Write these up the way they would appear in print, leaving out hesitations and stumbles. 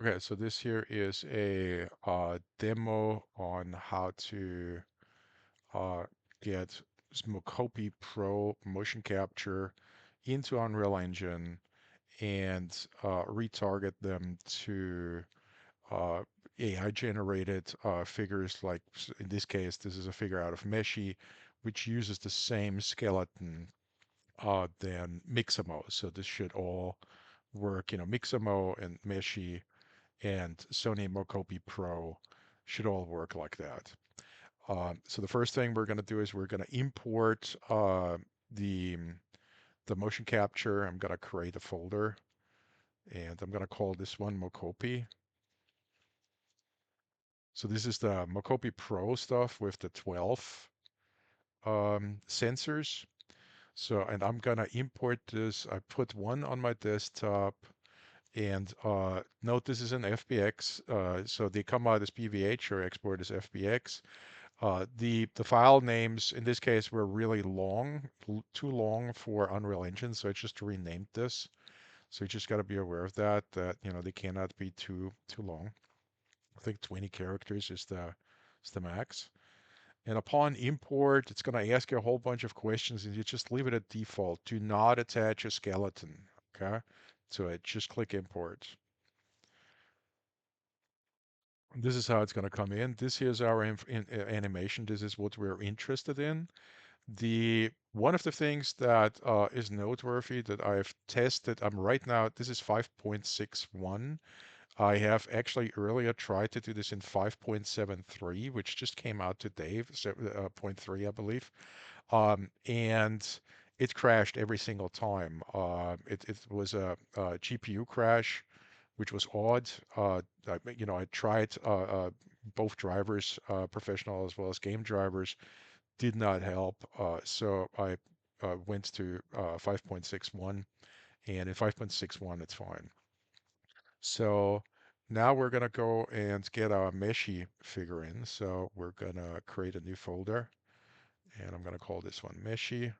Okay, so this here is a demo on how to uh, get Mocopi Pro motion capture into Unreal Engine and retarget them to uh, AI-generated figures. Like in this case, this is a figure out of Meshy, which uses the same skeleton than Mixamo. So this should all work. Mixamo and Meshy and Sony Mocopi Pro should all work like that. So the first thing we're going to do is we're going to import the the motion capture. I'm going to create a folder, and I'm going to call this one Mocopi. So this is the Mocopi Pro stuff with the 12 sensors. So, and I'm going to import this. I put one on my desktop. And note this is an FBX, so they come out as PVH or export as FBX. The file names in this case were really long, too long for Unreal Engine, so I just renamed this. So you just got to be aware of that. That they cannot be too long. I think 20 characters is the max. And upon import, it's going to ask you a whole bunch of questions, and you just leave it at default. Do not attach a skeleton. Okay, so I just click import. This is how it's going to come in. This here is our animation. This is what we're interested in. The one of the things that is noteworthy that I've tested, I'm right now, this is 5.61. I have actually earlier tried to do this in 5.73, which just came out today, so, point 0.3, I believe. And it crashed every single time. It was a GPU crash, which was odd. I tried both drivers, professional as well as game drivers, did not help. So I went to 5.61, and in 5.61 it's fine. So now we're gonna go and get our Meshy figure in. So we're gonna create a new folder, and I'm gonna call this one Meshy,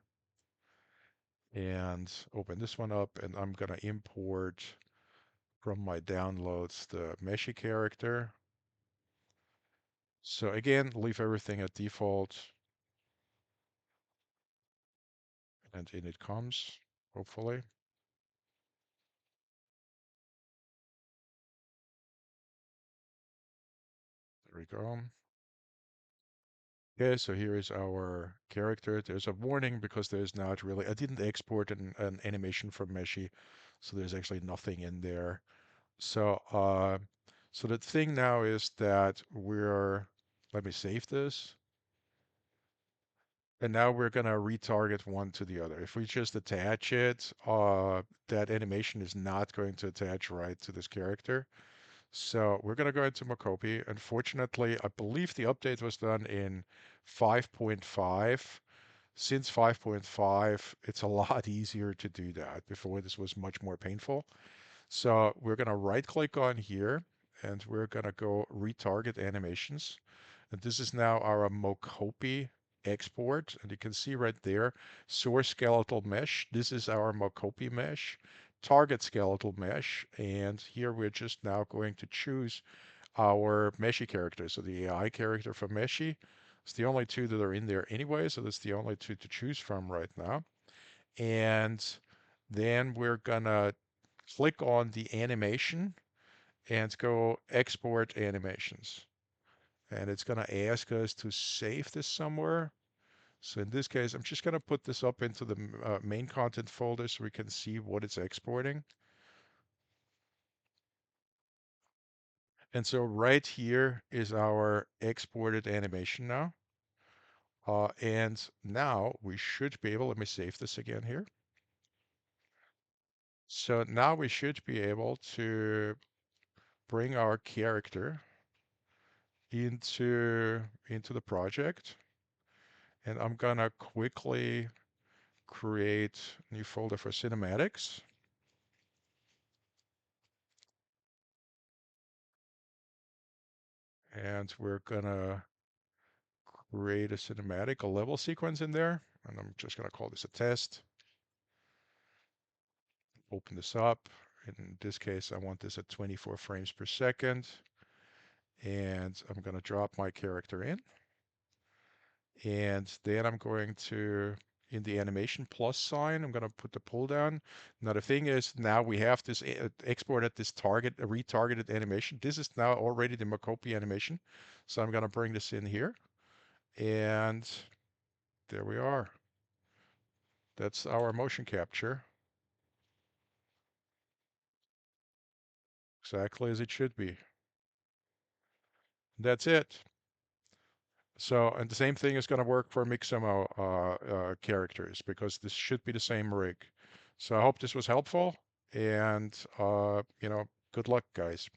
and open this one up, and I'm gonna import from my downloads the Meshy character. So again, leave everything at default, and in it comes, hopefully. There we go. Okay, so here is our character. There's a warning because there's not really, I didn't export an animation from Meshy, so there's actually nothing in there. So the thing now is that let me save this. And now we're gonna retarget one to the other. If we just attach it, that animation is not going to attach right to this character. So we're gonna go into Mocopi. Unfortunately, I believe the update was done in 5.5. Since 5.5, it's a lot easier to do that. Before, this was much more painful. So we're gonna right click on here, and we're gonna go retarget animations. And this is now our Mocopi export. And you can see right there, source skeletal mesh. This is our Mocopi mesh, target skeletal mesh. And here we're just now going to choose our Meshy character. So the AI character from Meshy. It's the only two that are in there anyway. So that's the only two to choose from right now. And then we're gonna click on the animation and go export animations. And it's going to ask us to save this somewhere. So in this case, I'm just going to put this up into the main content folder so we can see what it's exporting. And so right here is our exported animation now. And now we should be able, let me save this again here. So now we should be able to bring our character into the project. And I'm gonna quickly create a new folder for cinematics. And we're gonna create a cinematic, a level sequence in there. And I'm just gonna call this a test. Open this up. In this case, I want this at 24 frames per second. And I'm going to drop my character in. And then I'm going to, in the animation plus sign, I'm going to put the pull down. Now the thing is, now we have this exported this target, a retargeted animation. This is now already the Mocopi animation. So I'm going to bring this in here. And there we are. That's our motion capture. Exactly as it should be. That's it. So, and the same thing is going to work for Mixamo characters because this should be the same rig. So I hope this was helpful and, good luck, guys.